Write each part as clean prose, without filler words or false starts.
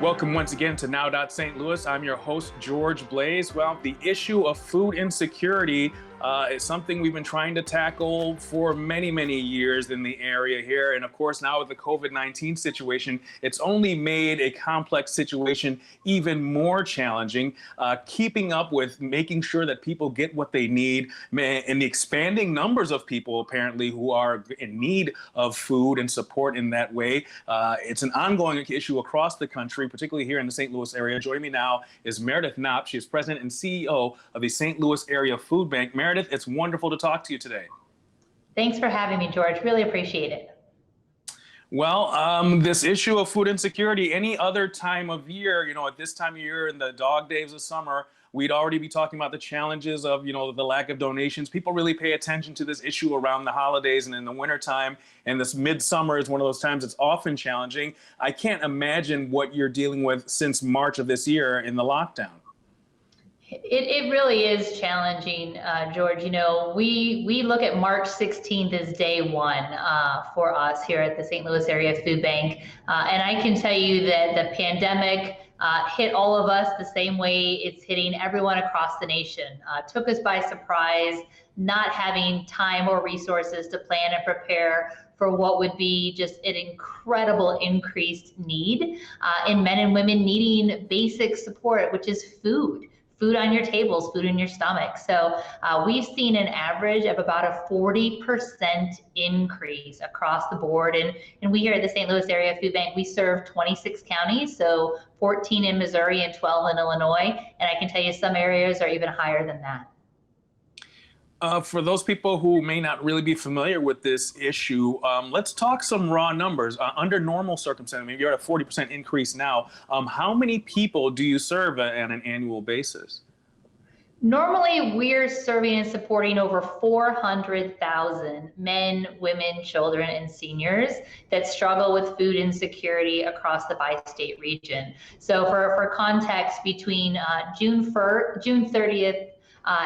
Welcome once again to Now St. Louis. I'm your host, George Blaze. Well, the issue of food insecurity is something we've been trying to tackle for many years in the area here. And of course, now with the COVID-19 situation, it's only made a complex situation even more challenging. Keeping up with making sure that people get what they need, and the expanding numbers of people apparently who are in need of food and support in that way. It's an ongoing issue across the country, particularly here in the St. Louis area. Joining me now is Meredith Knopp. She is president and CEO of the St. Louis area Foodbank. Meredith, it's wonderful to talk to you today. Thanks for having me, George. Really appreciate it. Well, this issue of food insecurity, any other time of year, at this time of year in the dog days of summer, we'd already be talking about the challenges of, the lack of donations. People really pay attention to this issue around the holidays and in the wintertime. And this midsummer is one of those times it's often challenging. I can't imagine what you're dealing with since March of this year in the lockdown. It really is challenging, George. We look at March 16th as day one for us here at the St. Louis Area Food Bank. And I can tell you that the pandemic hit all of us the same way it's hitting everyone across the nation. Took us by surprise, not having time or resources to plan and prepare for what would be just an incredible increased need in men and women needing basic support, which is food on your tables, food in your stomach. So we've seen an average of about a 40% increase across the board. And we here at the St. Louis Area Food Bank, we serve 26 counties, so 14 in Missouri and 12 in Illinois. And I can tell you some areas are even higher than that. For those people who may not really be familiar with this issue, let's talk some raw numbers. Under normal circumstances, maybe you're at a 40% increase now. How many people do you serve on an annual basis? Normally, we're serving and supporting over 400,000 men, women, children, and seniors that struggle with food insecurity across the bi-state region. So for context, between June 30th,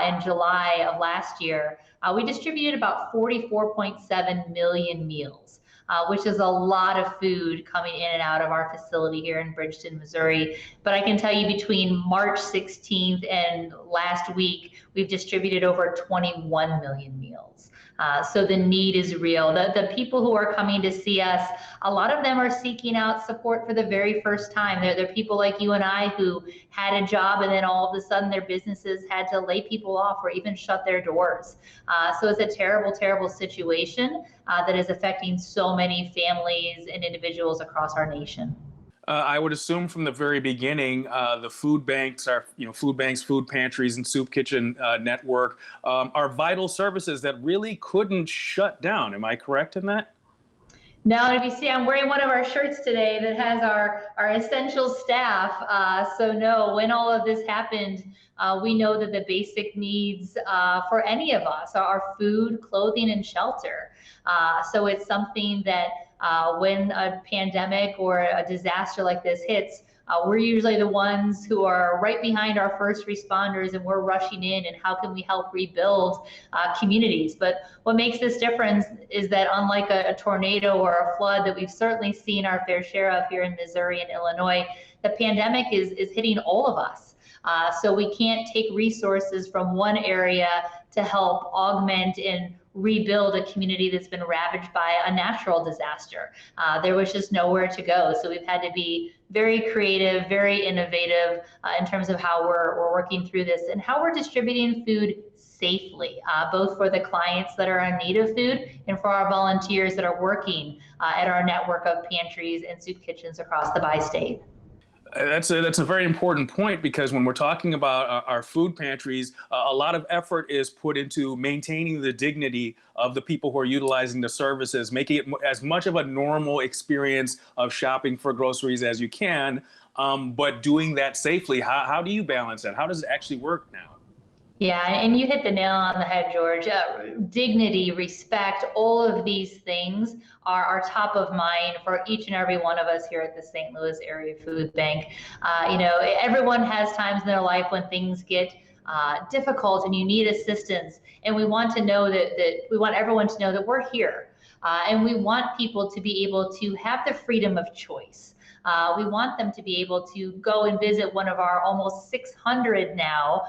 in July of last year, we distributed about 44.7 million meals, which is a lot of food coming in and out of our facility here in Bridgeton, Missouri. But I can tell you between March 16th and last week, we've distributed over 21 million meals. So the need is real. The people who are coming to see us, a lot of them are seeking out support for the very first time. They're people like you and I who had a job and then all of a sudden their businesses had to lay people off or even shut their doors. So it's a terrible situation that is affecting so many families and individuals across our nation. I would assume from the very beginning, the food banks, food banks, food pantries, and soup kitchen network are vital services that really couldn't shut down. Am I correct in that? Now, if you see, I'm wearing one of our shirts today that has our essential staff. So no, when all of this happened, we know that the basic needs for any of us are food, clothing, and shelter. So it's something that when a pandemic or a disaster like this hits, we're usually the ones who are right behind our first responders, and we're rushing in and how can we help rebuild communities. But what makes this difference is that unlike a tornado or a flood that we've certainly seen our fair share of here in Missouri and Illinois, the pandemic is hitting all of us. So we can't take resources from one area to help augment and rebuild a community that's been ravaged by a natural disaster. There was just nowhere to go. So we've had to be very creative, very innovative in terms of how we're working through this and how we're distributing food safely, both for the clients that are in need of food and for our volunteers that are working at our network of pantries and soup kitchens across the bi-state. That's a very important point, because when we're talking about our food pantries, a lot of effort is put into maintaining the dignity of the people who are utilizing the services, making it as much of a normal experience of shopping for groceries as you can, but doing that safely. How do you balance that? How does it actually work now? Yeah, and you hit the nail on the head, George. Dignity, respect, all of these things are top of mind for each and every one of us here at the St. Louis Area Food Bank. Everyone has times in their life when things get difficult and you need assistance, and we want to know that we want everyone to know that we're here, and we want people to be able to have the freedom of choice. We want them to be able to go and visit one of our almost 600 now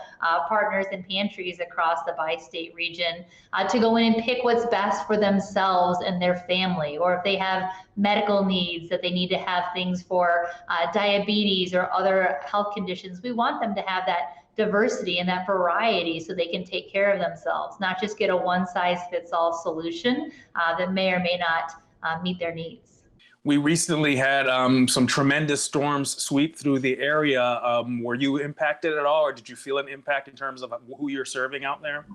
partners and pantries across the bi-state region to go in and pick what's best for themselves and their family, or if they have medical needs that they need to have things for diabetes or other health conditions. We want them to have that diversity and that variety so they can take care of themselves, not just get a one-size-fits-all solution that may or may not meet their needs. We recently had some tremendous storms sweep through the area. Were you impacted at all, or did you feel an impact in terms of who you're serving out there?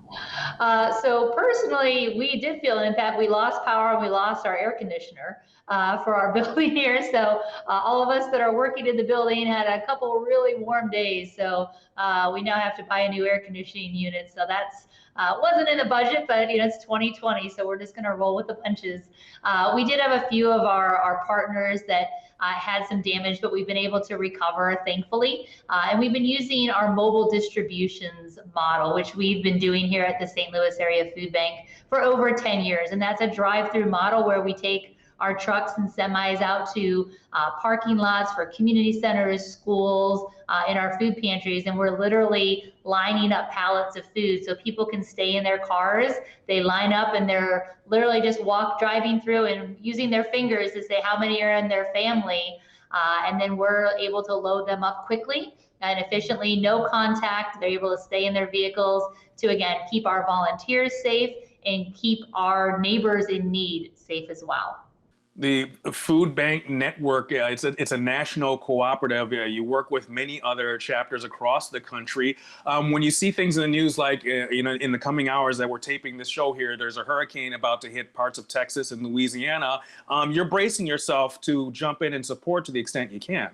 So personally, we did feel an impact. We lost power and we lost our air conditioner for our building here. So all of us that are working in the building had a couple really warm days. So we now have to buy a new air conditioning unit. So that's wasn't in the budget, but it's 2020, so we're just going to roll with the punches. We did have a few of our partners that had some damage, but we've been able to recover, thankfully. And we've been using our mobile distributions model, which we've been doing here at the St. Louis Area Food Bank for over 10 years. And that's a drive-through model where we take our trucks and semis out to parking lots for community centers, schools, in our food pantries, and we're literally lining up pallets of food so people can stay in their cars. They line up and they're literally just driving through and using their fingers to say how many are in their family, and then we're able to load them up quickly and efficiently, no contact. They're able to stay in their vehicles to, again, keep our volunteers safe and keep our neighbors in need safe as well. The Foodbank network, it's a national cooperative. You work with many other chapters across the country. When you see things in the news, like in the coming hours that we're taping this show here, there's a hurricane about to hit parts of Texas and Louisiana. You're bracing yourself to jump in and support to the extent you can.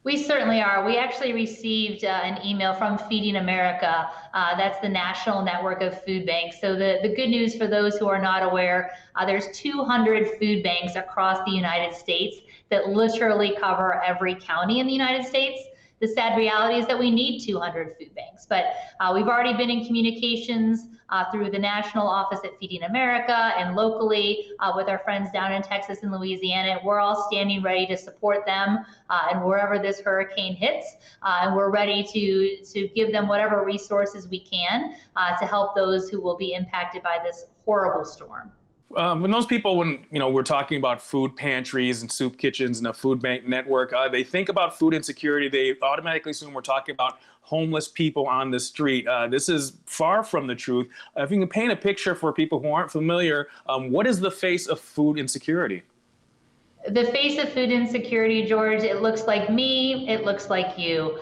We certainly are. We actually received an email from Feeding America. That's the national network of food banks. So the good news for those who are not aware, there's 200 food banks across the United States that literally cover every county in the United States. The sad reality is that we need 200 food banks, but we've already been in communications through the national office at Feeding America and locally with our friends down in Texas and Louisiana. We're all standing ready to support them and wherever this hurricane hits, and we're ready to give them whatever resources we can to help those who will be impacted by this horrible storm. When those people, when we're talking about food pantries and soup kitchens and a food bank network, they think about food insecurity. They automatically assume we're talking about homeless people on the street. This is far from the truth. If you can paint a picture for people who aren't familiar, what is the face of food insecurity? The face of food insecurity, George, it looks like me, it looks like you.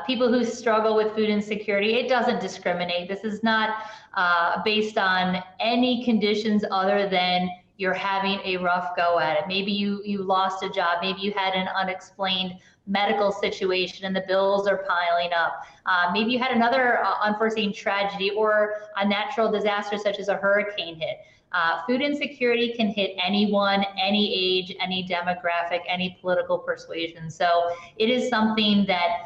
People who struggle with food insecurity, it doesn't discriminate. This is not based on any conditions other than you're having a rough go at it. Maybe you lost a job, maybe you had an unexplained medical situation and the bills are piling up. Maybe you had another unforeseen tragedy or a natural disaster such as a hurricane hit. Food insecurity can hit anyone, any age, any demographic, any political persuasion. So it is something that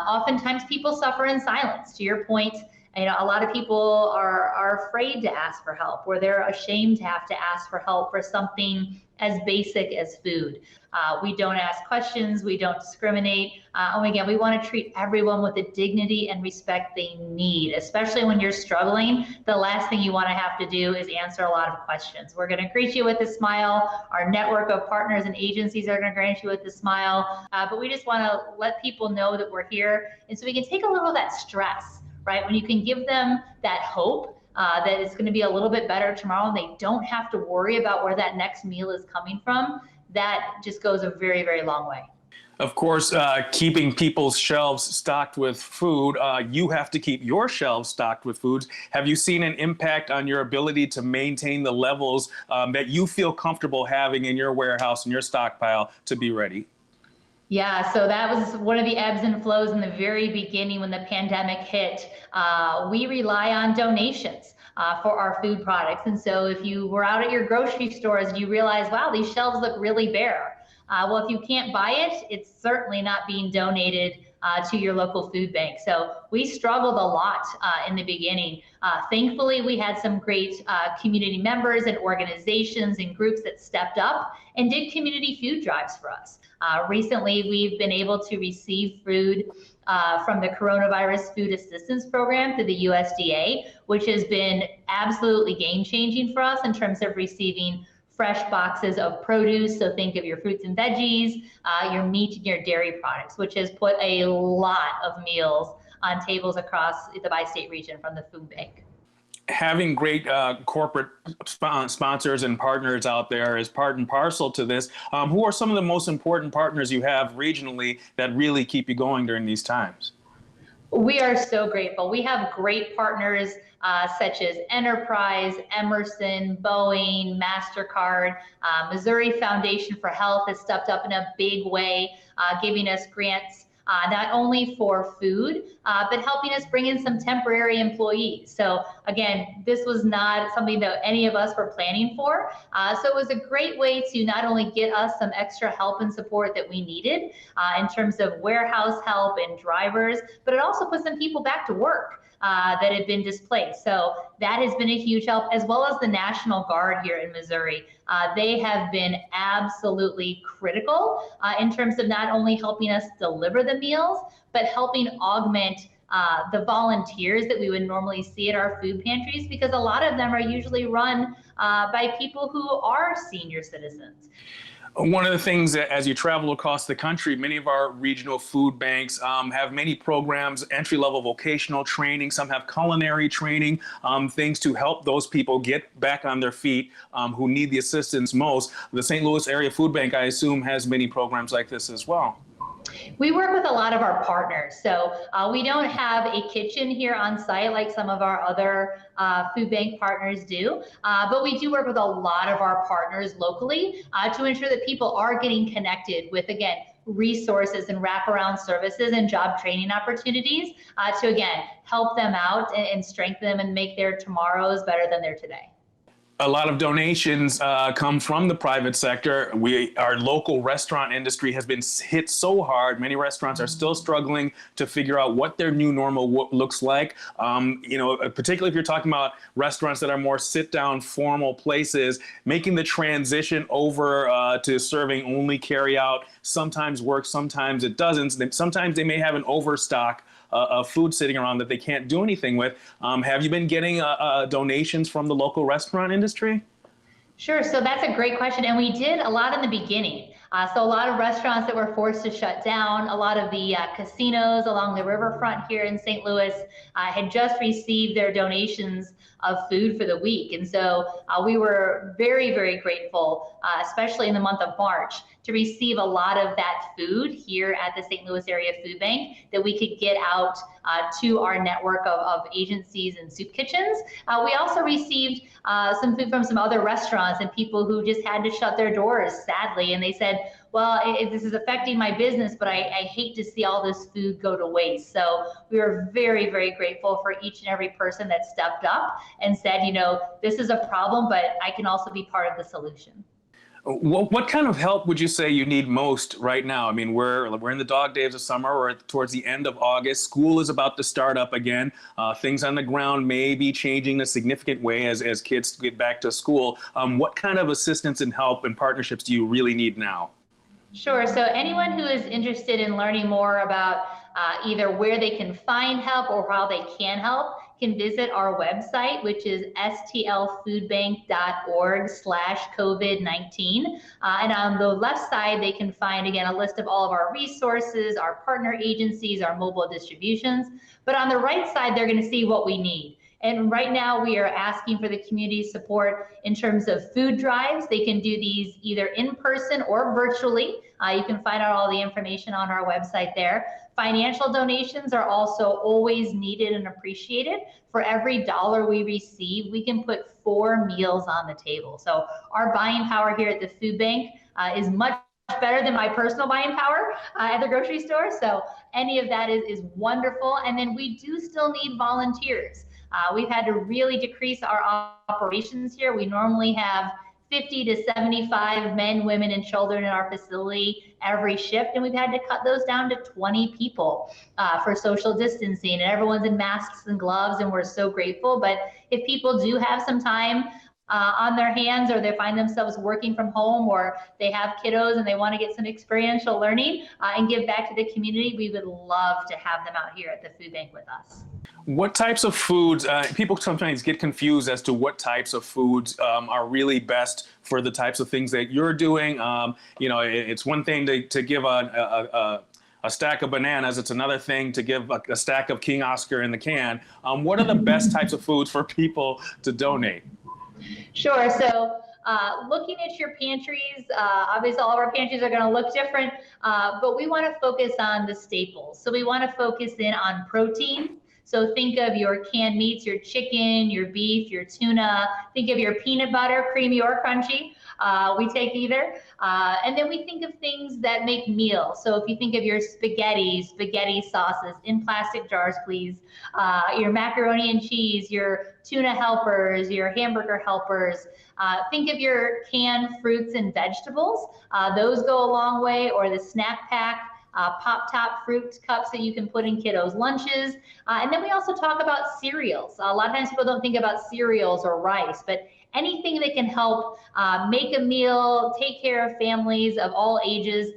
oftentimes people suffer in silence. To your point, a lot of people are afraid to ask for help, or they're ashamed to have to ask for help for something as basic as food. We don't ask questions, we don't discriminate. And again, we want to treat everyone with the dignity and respect they need, especially when you're struggling. The last thing you want to have to do is answer a lot of questions. We're going to greet you with a smile. Our network of partners and agencies are going to greet you with a smile. But we just want to let people know that we're here. And so we can take a little of that stress, right? When you can give them that hope that it's going to be a little bit better tomorrow and they don't have to worry about where that next meal is coming from, that just goes a very, very long way. Of course, keeping people's shelves stocked with food, you have to keep your shelves stocked with foods. Have you seen an impact on your ability to maintain the levels that you feel comfortable having in your warehouse and your stockpile to be ready? Yeah, so that was one of the ebbs and flows in the very beginning when the pandemic hit. We rely on donations for our food products. And so if you were out at your grocery stores and you realize, wow, these shelves look really bare. Well, if you can't buy it, it's certainly not being donated to your local food bank. So we struggled a lot in the beginning. Thankfully, we had some great community members and organizations and groups that stepped up and did community food drives for us. Recently, we've been able to receive food from the Coronavirus Food Assistance Program through the USDA, which has been absolutely game-changing for us in terms of receiving fresh boxes of produce. So think of your fruits and veggies, your meat and your dairy products, which has put a lot of meals on tables across the bi-state region from the food bank. Having great corporate sponsors and partners out there is part and parcel to this. Who are some of the most important partners you have regionally that really keep you going during these times? We are so grateful. We have great partners such as Enterprise, Emerson, Boeing, MasterCard. Missouri Foundation for Health has stepped up in a big way, giving us grants not only for food, but helping us bring in some temporary employees. So again, this was not something that any of us were planning for. So it was a great way to not only get us some extra help and support that we needed in terms of warehouse help and drivers, but it also put some people back to work that had been displaced. So that has been a huge help, as well as the National Guard here in Missouri. They have been absolutely critical in terms of not only helping us deliver the meals, but helping augment the volunteers that we would normally see at our food pantries, because a lot of them are usually run by people who are senior citizens. One of the things that as you travel across the country, many of our regional food banks have many programs, entry-level vocational training, some have culinary training, things to help those people get back on their feet who need the assistance most. The St. Louis Area Food Bank, I assume, has many programs like this as well. We work with a lot of our partners. So we don't have a kitchen here on site like some of our other food bank partners do, but we do work with a lot of our partners locally to ensure that people are getting connected with, again, resources and wraparound services and job training opportunities to, again, help them out and strengthen them and make their tomorrows better than their today. A lot of donations come from the private sector. Our local restaurant industry has been hit so hard. Many restaurants are still struggling to figure out what their new normal looks like. Particularly if you're talking about restaurants that are more sit-down, formal places, making the transition over to serving only carry-out sometimes works, sometimes it doesn't. Sometimes they may have an overstock of food sitting around that they can't do anything with. Have you been getting donations from the local restaurant industry? Sure, so that's a great question, and we did a lot in the beginning. So a lot of restaurants that were forced to shut down, a lot of the casinos along the riverfront here in St. Louis had just received their donations of food for the week. And so we were very, very grateful, especially in the month of March, to receive a lot of that food here at the St. Louis Area Food Bank that we could get out to our network of agencies and soup kitchens. We also received some food from some other restaurants and people who just had to shut their doors, sadly, and they said, well, this is affecting my business, but I hate to see all this food go to waste. So we are very, very grateful for each and every person that stepped up and said, this is a problem, but I can also be part of the solution. What kind of help would you say you need most right now? I mean, we're in the dog days of summer. We're towards the end of August. School is about to start up again. Things on the ground may be changing in a significant way as kids get back to school. What kind of assistance and help and partnerships do you really need now? Sure. So anyone who is interested in learning more about either where they can find help or how they can help can visit our website, which is stlfoodbank.org/COVID-19. And on the left side, they can find, again, a list of all of our resources, our partner agencies, our mobile distributions. But on the right side, they're going to see what we need. And right now we are asking for the community support in terms of food drives. They can do these either in person or virtually. You can find out all the information on our website there. Financial donations are also always needed and appreciated. For every dollar we receive, we can put 4 meals on the table. So our buying power here at the food bank is much better than my personal buying power at the grocery store. So any of that is wonderful. And then we do still need volunteers. We've had to really decrease our operations here. We normally have 50 to 75 men, women, and children in our facility every shift, and we've had to cut those down to 20 people for social distancing, and everyone's in masks and gloves, and we're so grateful. But if people do have some time on their hands, or they find themselves working from home, or they have kiddos and they want to get some experiential learning and give back to the community, we would love to have them out here at the food bank with us. What types of foods, people sometimes get confused as to what types of foods are really best for the types of things that you're doing. It's one thing to give a stack of bananas. It's another thing to give a stack of King Oscar in the can. What are the best types of foods for people to donate? Sure. So looking at your pantries, obviously all of our pantries are going to look different, but we want to focus on the staples. So we want to focus in on protein. So think of your canned meats, your chicken, your beef, your tuna. Think of your peanut butter, creamy or crunchy. We take either. And then we think of things that make meals. So if you think of your spaghetti sauces in plastic jars, please. Your macaroni and cheese, your tuna helpers, your hamburger helpers. Think of your canned fruits and vegetables. Those go a long way, or the snack pack. Pop-top fruit cups that you can put in kiddos' lunches. And then we also talk about cereals. A lot of times people don't think about cereals or rice, but anything that can help make a meal, take care of families of all ages,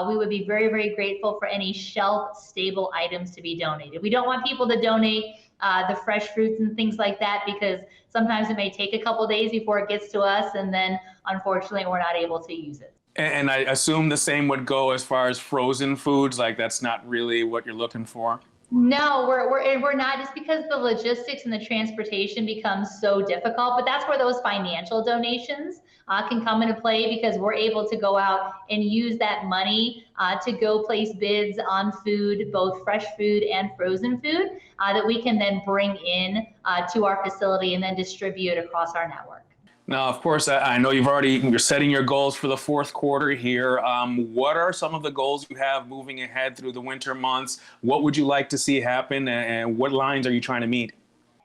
we would be very, very grateful for any shelf-stable items to be donated. We don't want people to donate the fresh fruits and things like that, because sometimes it may take a couple days before it gets to us, and then unfortunately we're not able to use it. And I assume the same would go as far as frozen foods, like that's not really what you're looking for? No, we're not, just because the logistics and the transportation becomes so difficult. But that's where those financial donations can come into play, because we're able to go out and use that money to go place bids on food, both fresh food and frozen food, that we can then bring in to our facility and then distribute across our network. Now, of course, I know you're setting your goals for the fourth quarter here. What are some of the goals you have moving ahead through the winter months? What would you like to see happen, and what lines are you trying to meet?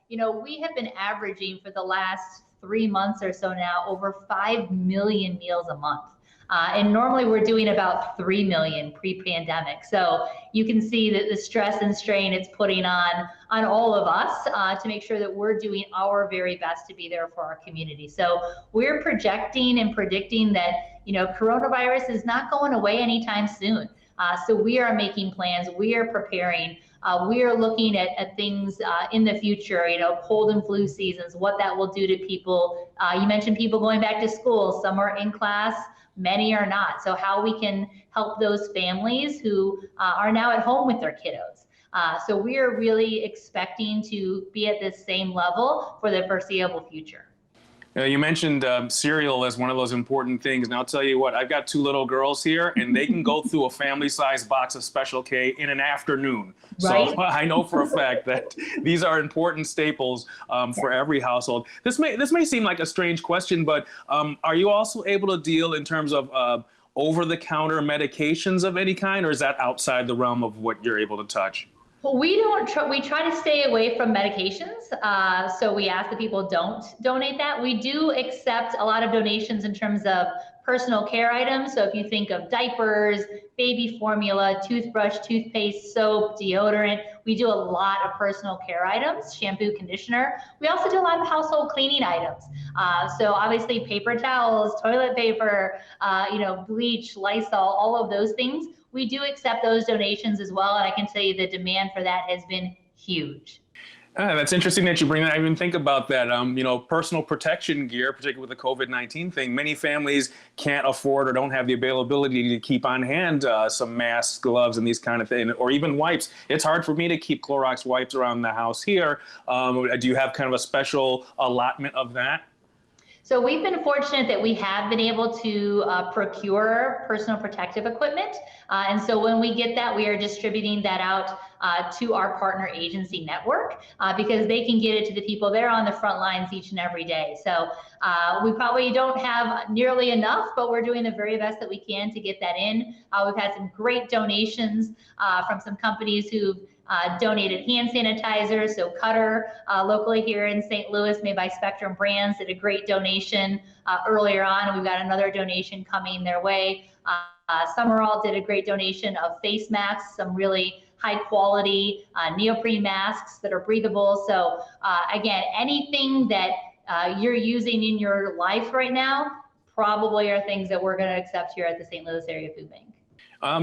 We have been averaging for the last 3 months or so now over 5 million meals a month. And normally we're doing about 3 million pre-pandemic. So you can see that the stress and strain it's putting on all of us to make sure that we're doing our very best to be there for our community. So we're projecting and predicting that, coronavirus is not going away anytime soon. So we are making plans, we are preparing, we are looking at things in the future, cold and flu seasons, what that will do to people. You mentioned people going back to school, some are in class, many are not. So how we can help those families who are now at home with their kiddos. So we are really expecting to be at this same level for the foreseeable future. You mentioned cereal as one of those important things. And I'll tell you what, I've got 2 little girls here, and they can go through a family-sized box of Special K in an afternoon. Right? So I know for a fact that these are important staples for every household. This may seem like a strange question, but are you also able to deal in terms of over-the-counter medications of any kind, or is that outside the realm of what you're able to touch? Well, we try to stay away from medications. So we ask that people don't donate that. We do accept a lot of donations in terms of personal care items. So if you think of diapers, baby formula, toothbrush, toothpaste, soap, deodorant, we do a lot of personal care items, shampoo, conditioner. We also do a lot of household cleaning items. So obviously paper towels, toilet paper, bleach, Lysol, all of those things. We do accept those donations as well, and I can tell you the demand for that has been huge. That's interesting that you bring that. I didn't think about that. Personal protection gear, particularly with the COVID-19 thing, many families can't afford or don't have the availability to keep on hand some masks, gloves, and these kind of things, or even wipes. It's hard for me to keep Clorox wipes around the house here. Do you have kind of a special allotment of that? So we've been fortunate that we have been able to procure personal protective equipment. And so when we get that, we are distributing that out to our partner agency network because they can get it to the people. They're on the front lines each and every day. So we probably don't have nearly enough, but we're doing the very best that we can to get that in. We've had some great donations from some companies who've donated hand sanitizer. So Cutter, locally here in St. Louis, made by Spectrum Brands, did a great donation earlier on, and we've got another donation coming their way. Summerall did a great donation of face masks, some really high quality neoprene masks that are breathable. So again, anything that you're using in your life right now probably are things that we're going to accept here at the St. Louis Area Food Bank.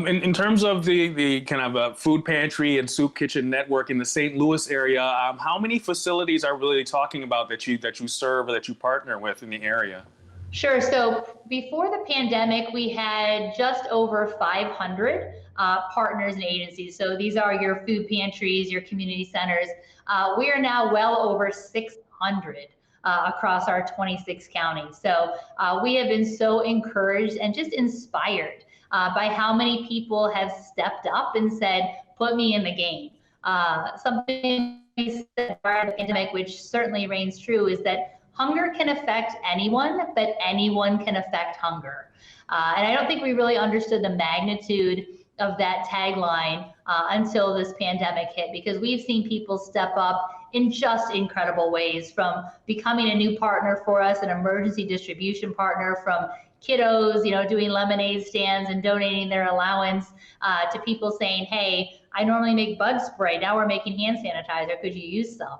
In terms of the kind of food pantry and soup kitchen network in the St. Louis area, how many facilities are really talking about that you serve or that you partner with in the area? Sure. So before the pandemic, we had just over 500 partners and agencies. So these are your food pantries, your community centers. We are now well over 600 across our 26 counties. So we have been so encouraged and just inspired by how many people have stepped up and said, put me in the game. Something we said prior to the pandemic, which certainly reigns true, is that hunger can affect anyone, but anyone can affect hunger. And I don't think we really understood the magnitude of that tagline until this pandemic hit, because we've seen people step up in just incredible ways, from becoming a new partner for us, an emergency distribution partner, from kiddos, doing lemonade stands and donating their allowance, to people saying, hey, I normally make bug spray, now we're making hand sanitizer, could you use some?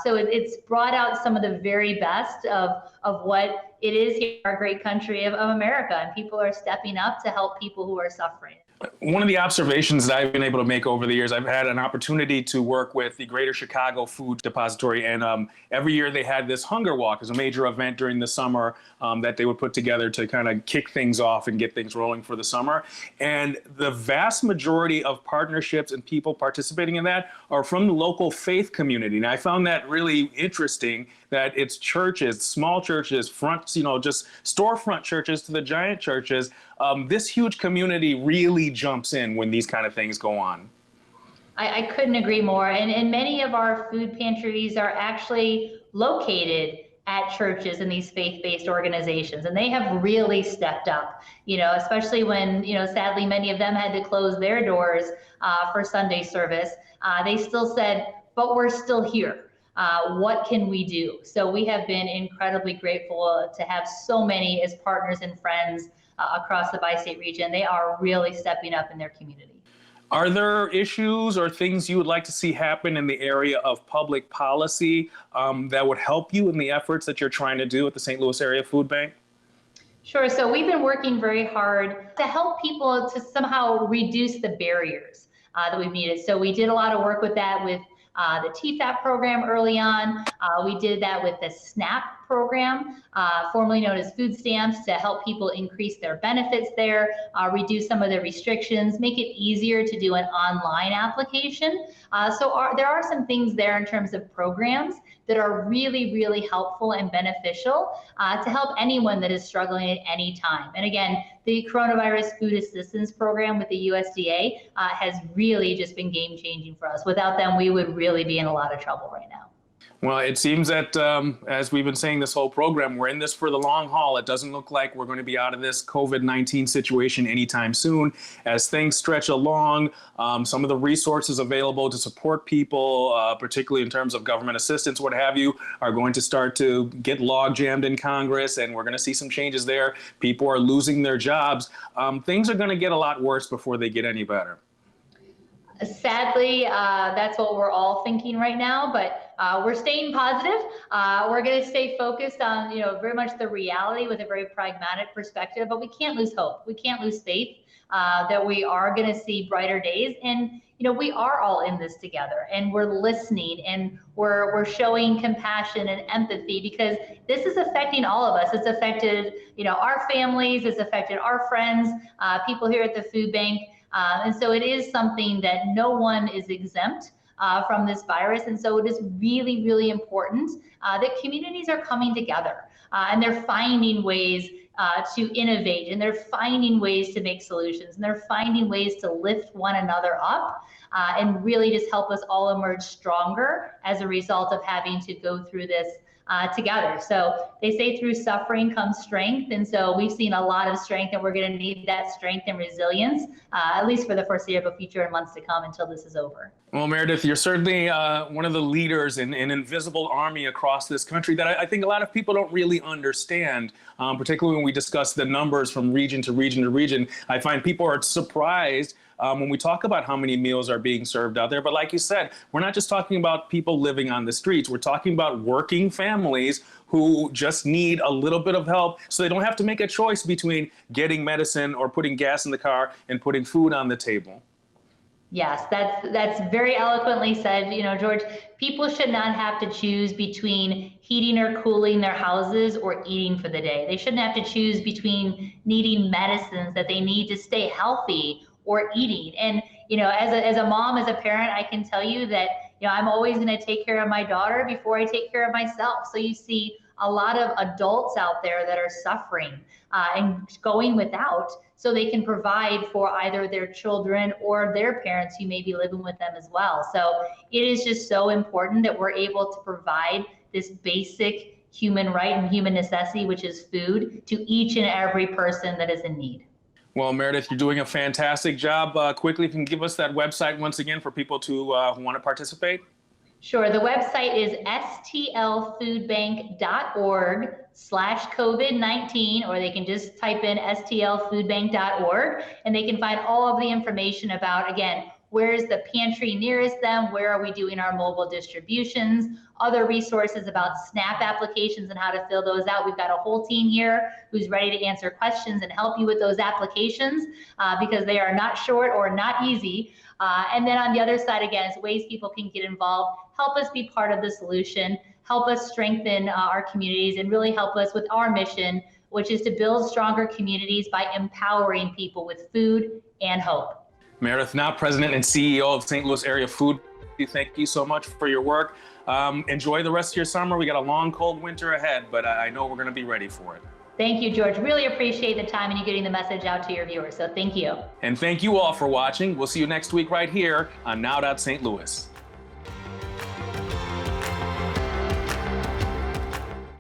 So it's brought out some of the very best of what it is here in our great country of America, and people are stepping up to help people who are suffering. One of the observations that I've been able to make over the years, I've had an opportunity to work with the Greater Chicago Food Depository, and every year they had this hunger walk as a major event during the summer that they would put together to kind of kick things off and get things rolling for the summer. And the vast majority of partnerships and people participating in that are from the local faith community. And I found that really interesting, that it's churches, small churches, just storefront churches to the giant churches. This huge community really jumps in when these kind of things go on. I couldn't agree more. And many of our food pantries are actually located at churches and these faith-based organizations, and they have really stepped up, especially when, sadly, many of them had to close their doors for Sunday service. They still said, but we're still here. What can we do? So we have been incredibly grateful to have so many as partners and friends across the bi-state region. They are really stepping up in their community. Are there issues or things you would like to see happen in the area of public policy that would help you in the efforts that you're trying to do at the St. Louis Area Food Bank? Sure. So we've been working very hard to help people to somehow reduce the barriers that we've needed. So we did a lot of work with that with the TFAP program early on. We did that with the SNAP program, formerly known as food stamps, to help people increase their benefits there, reduce some of the restrictions, make it easier to do an online application. There are some things there in terms of programs that are really, really helpful and beneficial to help anyone that is struggling at any time. And again, the Coronavirus Food Assistance Program with the USDA has really just been game-changing for us. Without them, we would really be in a lot of trouble right now. Well, it seems that, as we've been saying this whole program, we're in this for the long haul. It doesn't look like we're going to be out of this COVID-19 situation anytime soon. As things stretch along, some of the resources available to support people, particularly in terms of government assistance, what have you, are going to start to get log jammed in Congress, and we're going to see some changes there. People are losing their jobs. Things are going to get a lot worse before they get any better. Sadly, that's what we're all thinking right now, but we're staying positive. We're going to stay focused on, very much the reality with a very pragmatic perspective, but we can't lose hope. We can't lose faith that we are going to see brighter days. And, we are all in this together, and we're listening, and we're showing compassion and empathy, because this is affecting all of us. It's affected, our families, it's affected our friends, people here at the food bank. And so it is something that no one is exempt from this virus. And so it is really, really important that communities are coming together and they're finding ways to innovate, and they're finding ways to make solutions, and they're finding ways to lift one another up and really just help us all emerge stronger as a result of having to go through this together. So they say through suffering comes strength. And so we've seen a lot of strength, and we're going to need that strength and resilience, at least for the foreseeable future and months to come until this is over. Well, Meredith, you're certainly one of the leaders in an invisible army across this country that I think a lot of people don't really understand, particularly when we discuss the numbers from region to region to region. I find people are surprised when we talk about how many meals are being served out there. But like you said, we're not just talking about people living on the streets. We're talking about working families who just need a little bit of help so they don't have to make a choice between getting medicine or putting gas in the car and putting food on the table. Yes, that's very eloquently said. You know, George, people should not have to choose between heating or cooling their houses or eating for the day. They shouldn't have to choose between needing medicines that they need to stay healthy or eating. And, you know, as a mom, as a parent, I can tell you that, you know, I'm always going to take care of my daughter before I take care of myself. So you see a lot of adults out there that are suffering and going without, so they can provide for either their children or their parents who may be living with them as well. So it is just so important that we're able to provide this basic human right and human necessity, which is food, to each and every person that is in need. Well, Meredith, you're doing a fantastic job. Quickly, if you can give us that website once again for people who want to participate. Sure. The website is stlfoodbank.org/COVID-19, or they can just type in stlfoodbank.org, and they can find all of the information about, again, where's the pantry nearest them, where are we doing our mobile distributions, other resources about SNAP applications and how to fill those out. We've got a whole team here who's ready to answer questions and help you with those applications because they are not short or not easy. And then on the other side, again, is ways people can get involved, help us be part of the solution, help us strengthen our communities, and really help us with our mission, which is to build stronger communities by empowering people with food and hope. Meredith Knopp, President and CEO of St. Louis Area Food. Thank you so much for your work. Enjoy the rest of your summer. We got a long, cold winter ahead, but I know we're going to be ready for it. Thank you, George. Really appreciate the time and you getting the message out to your viewers. So thank you. And thank you all for watching. We'll see you next week right here on Now St. Louis.